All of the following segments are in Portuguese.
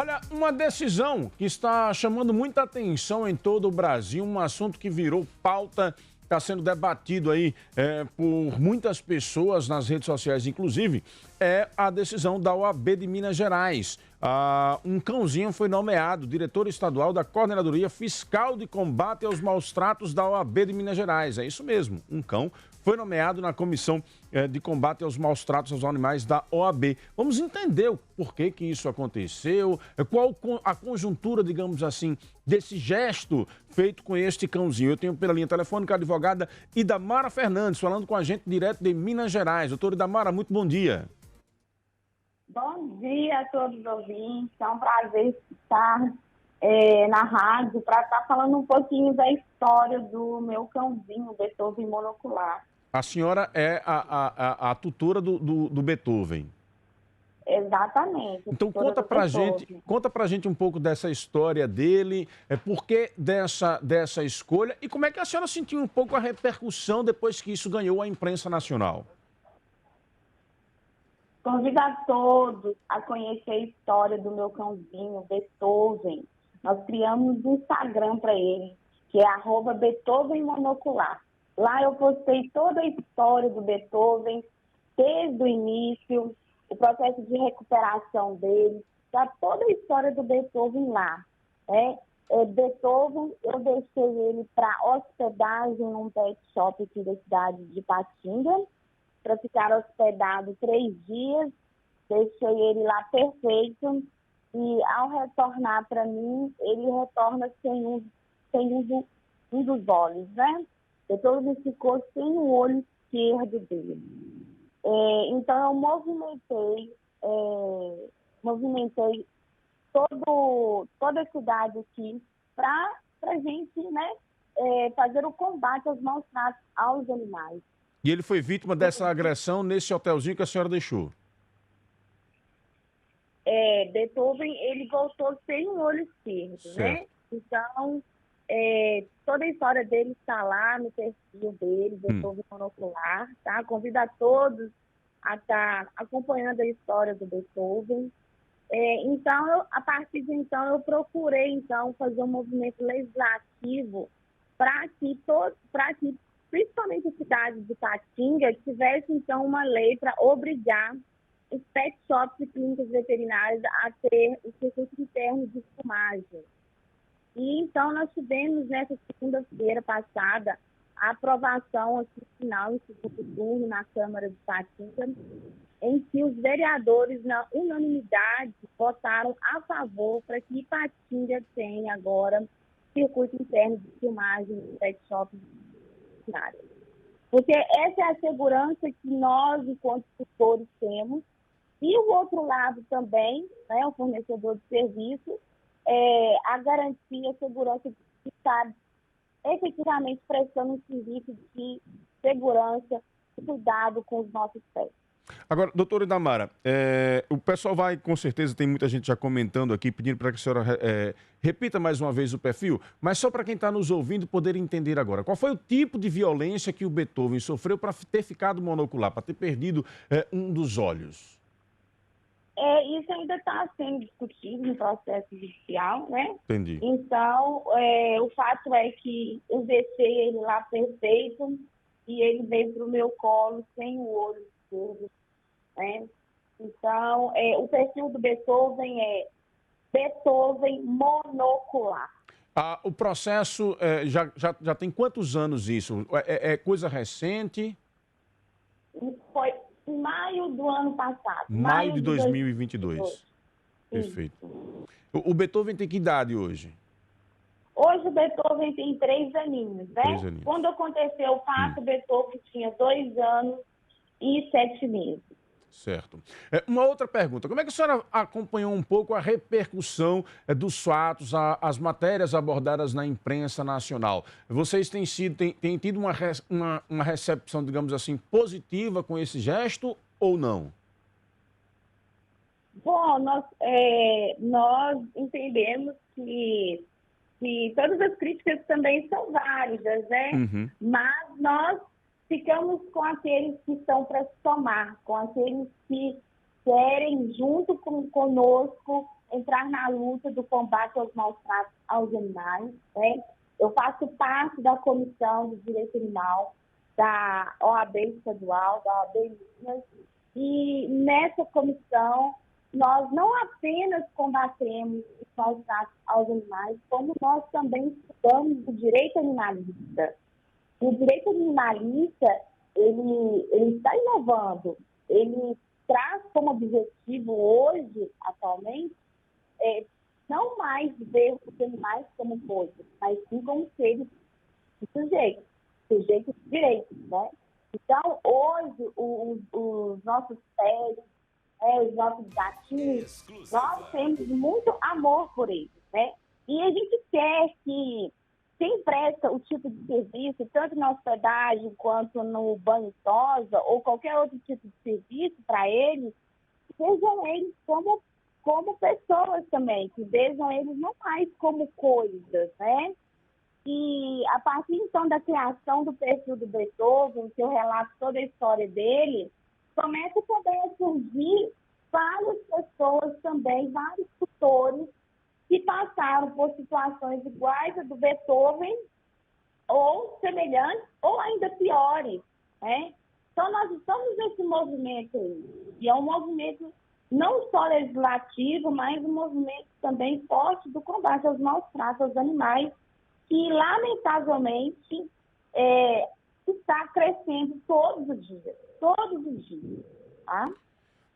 Olha, uma decisão que está chamando muita atenção em todo o Brasil, um assunto que virou pauta, está sendo debatido aí por muitas pessoas nas redes sociais, inclusive, é a decisão da OAB de Minas Gerais. Um cãozinho foi nomeado diretor estadual da Coordenadoria Fiscal de Combate aos Maus Tratos da OAB de Minas Gerais. É isso mesmo, um cão foi nomeado na Comissão de Combate aos Maus Tratos aos Animais da OAB. Vamos entender o porquê que isso aconteceu, qual a conjuntura, digamos assim, desse gesto feito com este cãozinho. Eu tenho pela linha telefônica a advogada Idamara Fernandes, falando com a gente direto de Minas Gerais. Doutora Idamara, muito bom dia. Bom dia a todos os ouvintes, é um prazer estar na rádio para estar falando um pouquinho da história do meu cãozinho, Beethoven monocular. A senhora é a tutora do Beethoven. Exatamente. Então conta pra gente um pouco dessa história dele, por que dessa escolha e como é que a senhora sentiu um pouco a repercussão depois que isso ganhou a imprensa nacional. Convido a todos a conhecer a história do meu cãozinho, Beethoven. Nós criamos um Instagram para ele, que é @Beethoven monocular. Lá eu postei toda a história do Beethoven, desde o início, o processo de recuperação dele, tá toda a história do Beethoven lá. Beethoven, eu deixei ele para hospedagem num pet shop aqui da cidade de Patinga, para ficar hospedado 3 dias, deixei ele lá perfeito e ao retornar para mim, ele retorna sem um dos olhos, né? Beethoven ficou sem o olho esquerdo dele. Então eu movimentei toda a cidade aqui para a gente, né, fazer o combate aos maus tratos aos animais. E ele foi vítima dessa agressão nesse hotelzinho que a senhora deixou? Beethoven, ele voltou sem o olho esquerdo, certo, né? Então, toda a história dele está lá no perfil dele, Beethoven monocular, tá? Convido a todos a estar acompanhando a história do Beethoven. Então, a partir de então, eu procurei, fazer um movimento legislativo para que principalmente a cidade de Patinga tivesse, então, uma lei para obrigar os pet shops e clínicas veterinárias a ter o circuito interno de filmagem. E, então, nós tivemos, nessa segunda-feira passada, a aprovação aqui, final, em segundo turno, na Câmara de Patinga, em que os vereadores, na unanimidade, votaram a favor para que Patinga tenha agora circuito interno de filmagem dos pet shops. Porque essa é a segurança que nós, enquanto tutores, temos. E o outro lado também, né, o fornecedor de serviço, a garantia, a segurança de estar efetivamente prestando um serviço de segurança e cuidado com os nossos pets. Agora, doutora Idamara, o pessoal vai, com certeza, tem muita gente já comentando aqui, pedindo para que a senhora repita mais uma vez o perfil, mas só para quem está nos ouvindo poder entender agora. Qual foi o tipo de violência que o Beethoven sofreu para ter ficado monocular, para ter perdido um dos olhos? Isso ainda está sendo discutido no processo judicial, né? Entendi. Então, o fato é que eu deixei ele lá perfeito e ele veio para o meu colo sem o olho esquerdo, né? Então, o perfil do Beethoven é Beethoven monocular. O processo já tem quantos anos isso? É coisa recente? Foi em maio do ano passado. Maio de 2022. Perfeito. O Beethoven tem que idade hoje? Hoje o Beethoven tem 3 aninhos, né? 3 aninhos. Quando aconteceu o fato, o Beethoven tinha 2 anos e 7 meses. Certo. Uma outra pergunta. Como é que a senhora acompanhou um pouco a repercussão dos fatos, as matérias abordadas na imprensa nacional? Vocês têm tido uma recepção, digamos assim, positiva com esse gesto ou não? Bom, nós entendemos que todas as críticas também são válidas, né? Mas nós ficamos com aqueles que estão para somar, com aqueles que querem, junto conosco, entrar na luta do combate aos maus tratos aos animais, né? Eu faço parte da Comissão de Direito Animal da OAB estadual, da OAB Minas, e nessa comissão nós não apenas combatemos os maus tratos aos animais, como nós também estudamos o direito animalista. O direito animalista, ele está inovando, ele traz como objetivo hoje, atualmente, não mais ver os animais como coisas, mas sim como seres de sujeitos de direitos, né? Então, hoje, os nossos pets, os nossos gatinhos, nós temos muito amor por eles, né? E a gente quer que quem presta o tipo de serviço, tanto na hospedagem quanto no banho tosa ou qualquer outro tipo de serviço para eles, vejam eles como pessoas também, que vejam eles não mais como coisas, né? E a partir, então, da criação do perfil do Beethoven, que eu relato toda a história dele, começa também a surgir várias pessoas também, vários tutores, que passaram por situações iguais a do Beethoven, ou semelhantes, ou ainda piores, né? Então, nós estamos nesse movimento aí, e é um movimento não só legislativo, mas um movimento também forte do combate aos maus tratos aos animais, que, lamentavelmente, está crescendo todos os dias, tá?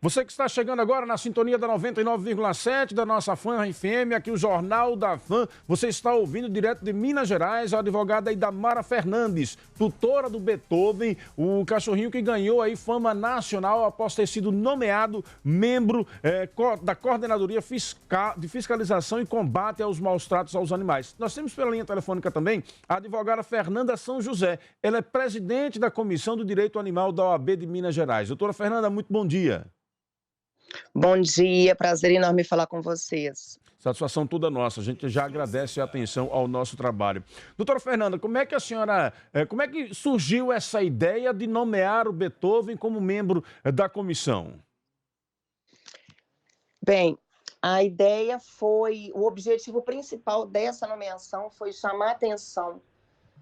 Você que está chegando agora na sintonia da 99,7 da nossa Fã FM, aqui o Jornal da Fã, você está ouvindo direto de Minas Gerais, a advogada Idamara Fernandes, tutora do Beethoven, o cachorrinho que ganhou aí fama nacional após ter sido nomeado membro da Coordenadoria de Fiscalização e Combate aos Maus Tratos aos Animais. Nós temos pela linha telefônica também a advogada Fernanda São José. Ela é presidente da Comissão do Direito Animal da OAB de Minas Gerais. Doutora Fernanda, muito bom dia. Bom dia, prazer enorme falar com vocês. Satisfação toda nossa, a gente já agradece a atenção ao nosso trabalho. Doutora Fernanda, como é que surgiu essa ideia de nomear o Beethoven como membro da comissão? Bem, o objetivo principal dessa nomeação foi chamar a atenção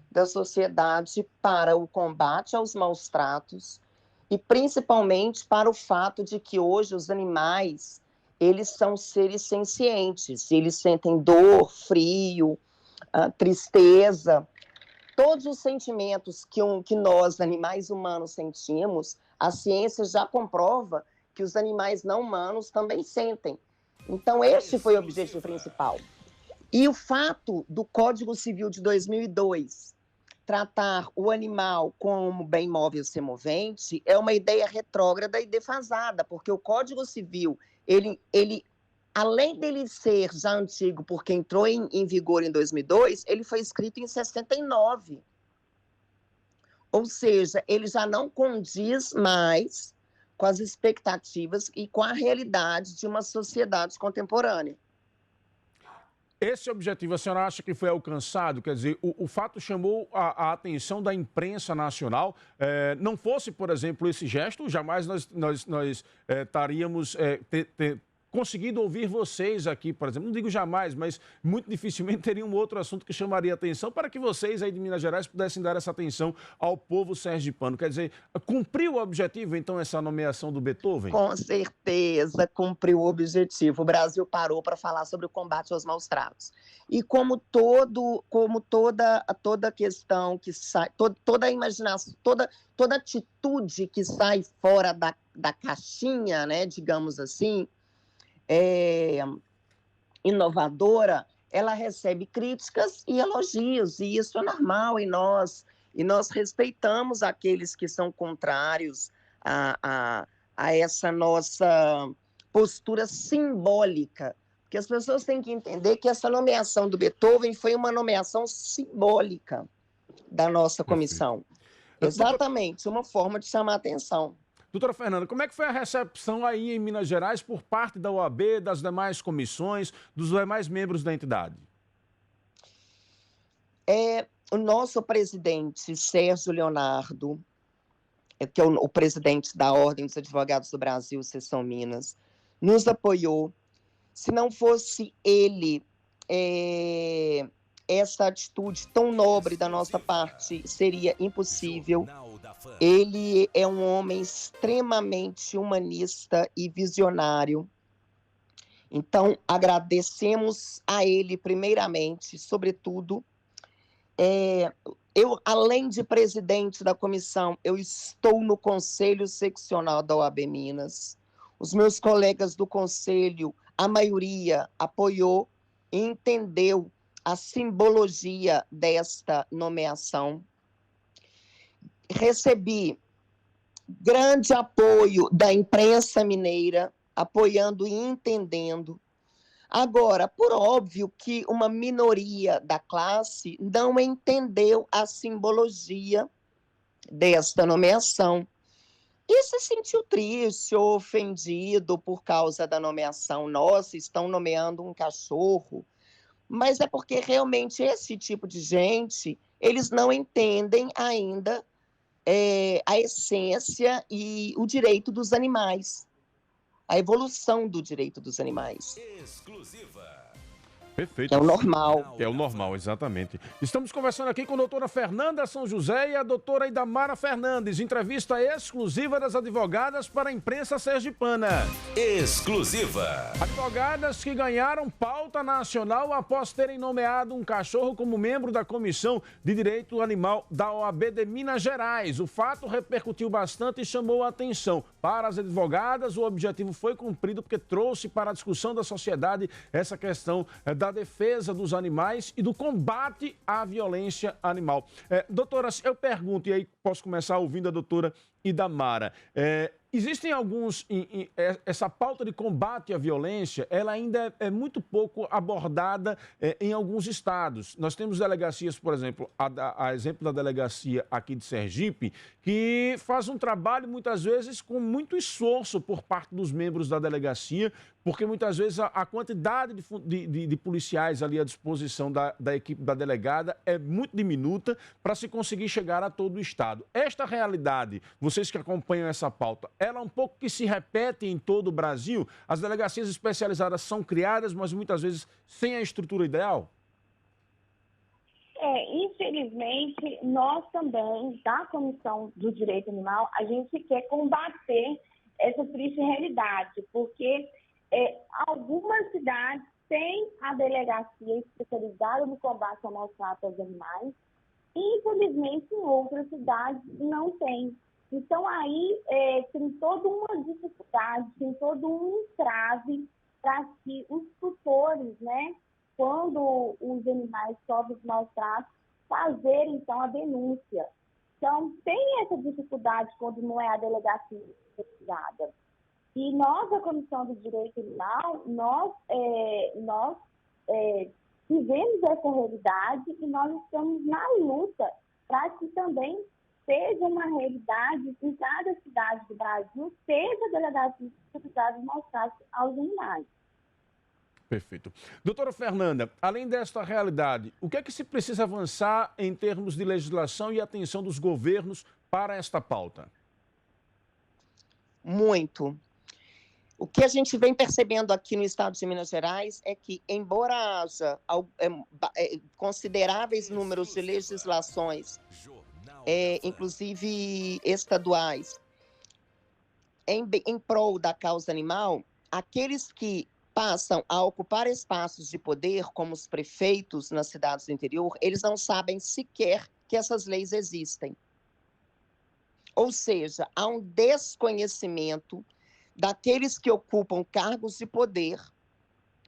da sociedade para o combate aos maus tratos, e principalmente para o fato de que hoje os animais, eles são seres sencientes, eles sentem dor, frio, tristeza, todos os sentimentos que nós, animais humanos, sentimos, a ciência já comprova que os animais não humanos também sentem. Então, este foi o objetivo principal. E o fato do Código Civil de 2002 tratar o animal como bem móvel semovente é uma ideia retrógrada e defasada, porque o Código Civil, ele além dele ser já antigo, porque entrou em vigor em 2002, ele foi escrito em 69. Ou seja, ele já não condiz mais com as expectativas e com a realidade de uma sociedade contemporânea. Esse objetivo, a senhora acha que foi alcançado? Quer dizer, o fato chamou a atenção da imprensa nacional. Não fosse, por exemplo, esse gesto, jamais nós estaríamos conseguido ouvir vocês aqui, por exemplo. Não digo jamais, mas muito dificilmente teria um outro assunto que chamaria atenção para que vocês aí de Minas Gerais pudessem dar essa atenção ao povo sergipano. Quer dizer, cumpriu o objetivo, então, essa nomeação do Beethoven? Com certeza cumpriu o objetivo. O Brasil parou para falar sobre o combate aos maus tratos. E como toda questão que sai, toda a imaginação, toda atitude que sai fora da caixinha, né, digamos assim, inovadora, ela recebe críticas e elogios, e isso é normal em nós, e nós respeitamos aqueles que são contrários a essa nossa postura simbólica, porque as pessoas têm que entender que essa nomeação do Beethoven foi uma nomeação simbólica da nossa comissão. Exatamente, uma forma de chamar a atenção. Doutora Fernanda, como é que foi a recepção aí em Minas Gerais por parte da OAB, das demais comissões, dos demais membros da entidade? O nosso presidente, Sérgio Leonardo, que é o presidente da Ordem dos Advogados do Brasil, Seção Minas, nos apoiou Se não fosse ele, essa atitude tão nobre da nossa parte seria impossível. Ele é um homem extremamente humanista e visionário. Então, agradecemos a ele primeiramente, sobretudo. Eu, além de presidente da comissão, eu estou no Conselho Seccional da OAB Minas. Os meus colegas do conselho, a maioria apoiou e entendeu a simbologia desta nomeação. Recebi grande apoio da imprensa mineira, apoiando e entendendo. Agora, por óbvio que uma minoria da classe não entendeu a simbologia desta nomeação e se sentiu triste ou ofendido por causa da nomeação. Nossa, estão nomeando um cachorro. Mas é porque realmente esse tipo de gente, eles não entendem ainda a essência e o direito dos animais, a evolução do direito dos animais. Exclusiva. Perfeito. Que é o normal. Que é o normal, exatamente. Estamos conversando aqui com a doutora Fernanda São José e a doutora Idamara Fernandes. Entrevista exclusiva das advogadas para a imprensa sergipana. Exclusiva. Advogadas que ganharam pauta nacional após terem nomeado um cachorro como membro da Comissão de Direito Animal da OAB de Minas Gerais. O fato repercutiu bastante e chamou a atenção. Para as advogadas, o objetivo foi cumprido porque trouxe para a discussão da sociedade essa questão da defesa dos animais e do combate à violência animal. Doutoras, eu pergunto, e aí posso começar ouvindo a doutora Idamara. Existem alguns... Essa pauta de combate à violência, ela ainda é muito pouco abordada em alguns estados. Nós temos delegacias, por exemplo, a exemplo da delegacia aqui de Sergipe, que faz um trabalho, muitas vezes, com muito esforço por parte dos membros da delegacia, porque muitas vezes a quantidade de policiais ali à disposição da equipe da delegada é muito diminuta para se conseguir chegar a todo o estado. Esta realidade, vocês que acompanham essa pauta, ela é um pouco que se repete em todo o Brasil? As delegacias especializadas são criadas, mas muitas vezes sem a estrutura ideal? Infelizmente, nós também, da Comissão do Direito Animal, a gente quer combater essa triste realidade, porque algumas cidades têm a delegacia especializada no combate ao maltrato aos animais, e, infelizmente, em outras cidades não tem. Então, aí tem toda uma dificuldade, tem todo um entrave para que os tutores, né, quando os animais sofrem maus tratos, fazerem, então, a denúncia. Então, tem essa dificuldade quando não é a delegacia especializada. E nós, a Comissão do Direito Animal, nós vivemos essa realidade e nós estamos na luta para que também seja uma realidade em cada cidade do Brasil, seja a delegacia especializada em maus tratos aos animais. Perfeito. Doutora Fernanda, além desta realidade, o que é que se precisa avançar em termos de legislação e atenção dos governos para esta pauta? Muito. O que a gente vem percebendo aqui no estado de Minas Gerais é que, embora haja consideráveis números de legislações, inclusive estaduais, em prol da causa animal, aqueles que passam a ocupar espaços de poder, como os prefeitos nas cidades do interior, eles não sabem sequer que essas leis existem. Ou seja, há um desconhecimento daqueles que ocupam cargos de poder,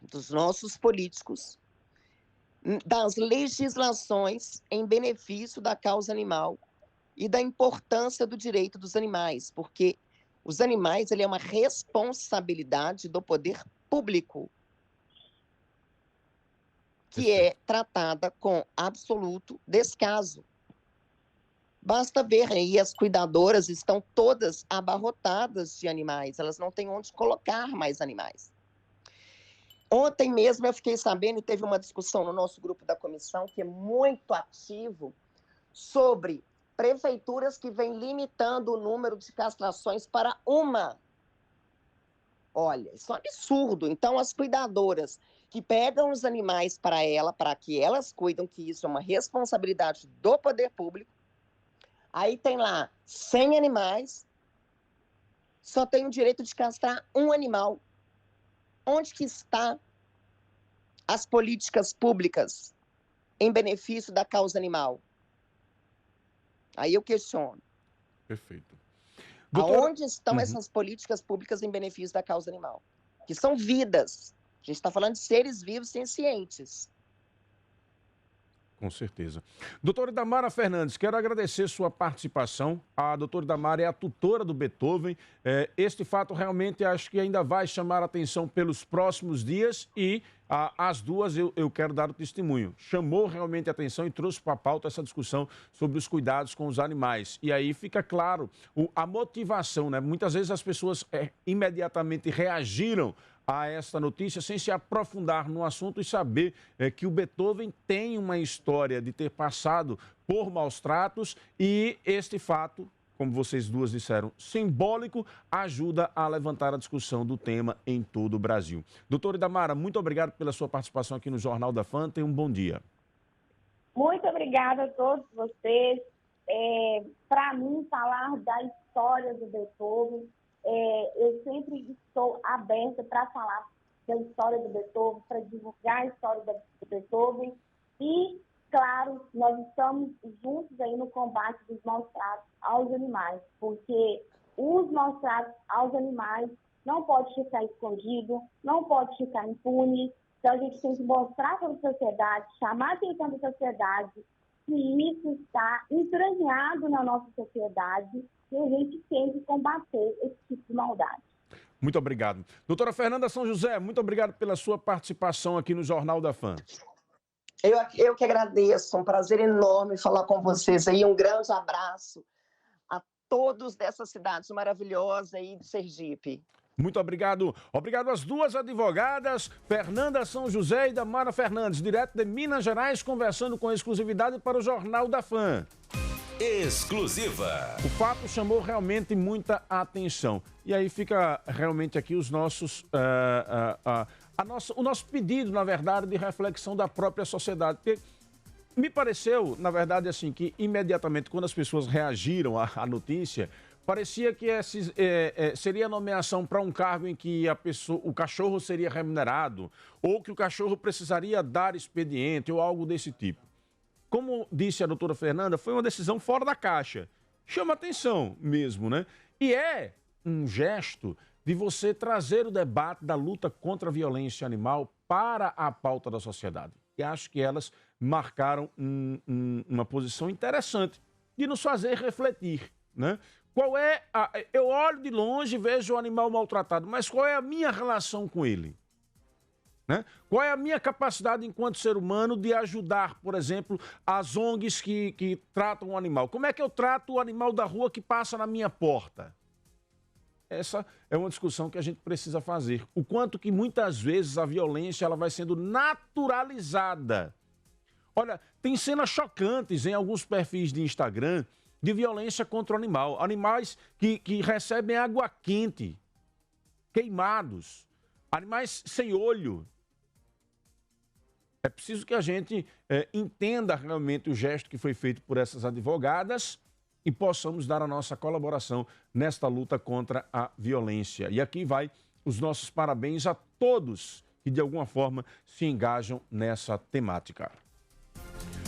dos nossos políticos, das legislações em benefício da causa animal e da importância do direito dos animais, porque os animais é uma responsabilidade do poder público, que é tratada com absoluto descaso. Basta ver aí, as cuidadoras estão todas abarrotadas de animais, elas não têm onde colocar mais animais. Ontem mesmo eu fiquei sabendo, e teve uma discussão no nosso grupo da comissão, que é muito ativo, sobre prefeituras que vêm limitando o número de castrações para uma Olha, isso é um absurdo. Então, as cuidadoras que pegam os animais para que elas cuidam, que isso é uma responsabilidade do poder público. Aí tem lá 100 animais, só tem o direito de castrar um animal. Onde que está as políticas públicas em benefício da causa animal? Aí eu questiono. Perfeito. Aonde estão essas políticas públicas em benefício da causa animal? Que são vidas. A gente está falando de seres vivos sencientes. Com certeza. Doutora Idamara Fernandes, quero agradecer sua participação. A doutora Idamara é a tutora do Beethoven. Este fato realmente acho que ainda vai chamar a atenção pelos próximos dias e as duas eu quero dar o testemunho. Chamou realmente a atenção e trouxe para a pauta essa discussão sobre os cuidados com os animais. E aí fica claro a motivação, né? Muitas vezes as pessoas imediatamente reagiram a esta notícia sem se aprofundar no assunto e saber que o Beethoven tem uma história de ter passado por maus tratos e este fato, como vocês duas disseram, simbólico, ajuda a levantar a discussão do tema em todo o Brasil. Doutora Idamara, muito obrigado pela sua participação aqui no Jornal da Fã. Tenha um bom dia. Muito obrigada a todos vocês. Para mim, falar da história do Beethoven, eu sempre estou aberta para falar da história do Beethoven, para divulgar a história do Beethoven e, claro, nós estamos juntos aí no combate dos maus tratos aos animais, porque os maus tratos aos animais não pode ficar escondido, não pode ficar impune. Então a gente tem que mostrar para a sociedade, chamar a atenção da sociedade que isso está entranhado na nossa sociedade e a gente tem que combater esse tipo de maldade. Muito obrigado. Doutora Fernanda São José, muito obrigado pela sua participação aqui no Jornal da Fã. Eu que agradeço, um prazer enorme falar com vocês aí, um grande abraço a todos dessa cidade maravilhosa aí de Sergipe. Muito obrigado. Obrigado às duas advogadas, Fernanda São José e Idamara Fernandes, direto de Minas Gerais, conversando com exclusividade para o Jornal da Fã. Exclusiva. O fato chamou realmente muita atenção. E aí fica realmente aqui os nossos, o nosso pedido, na verdade, de reflexão da própria sociedade. Porque me pareceu, na verdade, assim, que imediatamente quando as pessoas reagiram à notícia, parecia que seria nomeação para um cargo em que o cachorro seria remunerado ou que o cachorro precisaria dar expediente ou algo desse tipo. Como disse a doutora Fernanda, foi uma decisão fora da caixa. Chama atenção mesmo, né? E é um gesto de você trazer o debate da luta contra a violência animal para a pauta da sociedade. E acho que elas marcaram uma posição interessante de nos fazer refletir, né? Eu olho de longe e vejo o animal maltratado, mas qual é a minha relação com ele? Né? Qual é a minha capacidade enquanto ser humano de ajudar, por exemplo, as ONGs que tratam o animal? Como é que eu trato o animal da rua que passa na minha porta? Essa é uma discussão que a gente precisa fazer. O quanto que muitas vezes a violência ela vai sendo naturalizada. Olha, tem cenas chocantes em alguns perfis de Instagram de violência contra o animal. Animais que recebem água quente, queimados, animais sem olho. É preciso que a gente entenda realmente o gesto que foi feito por essas advogadas e possamos dar a nossa colaboração nesta luta contra a violência. E aqui vai os nossos parabéns a todos que de alguma forma se engajam nessa temática.